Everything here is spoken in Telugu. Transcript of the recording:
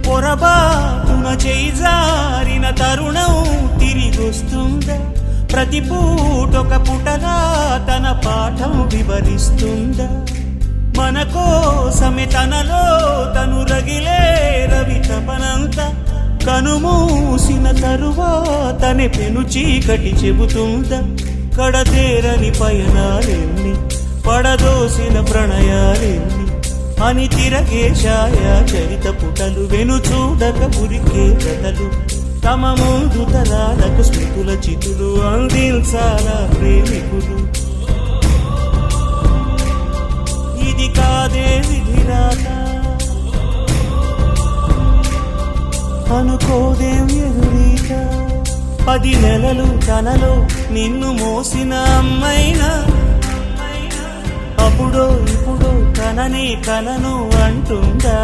పొరబాటున చేజారిన తరుణం తిరిగొస్తుందా? ప్రతి పూటొక పుటగా తన పాఠం వివరిస్తుందా? మన కోసమే తనలో తను రగిలే రవి తపనంత కనుమూసిన తరువాతనే పెను చీకటి చెబుతుందా? కడతేరని పయనాలెన్ని పడదోసిన ప్రణయాలెన్ని అని తిరగే ఛాయా చరిత పుటలు వెనుచూడక ఉరికే కథలు తమ ముందు తరాలకు స్మృతుల చితులు అందించాలా ప్రేమికులు. ఇది కాదే విధిరాత అనుకోదేం ఎదురీత. 10 నెలలు తనలో నిన్ను మోసిన అమ్మైనా అప్పుడో ఇప్పుడో తనని కలను అంటుందా?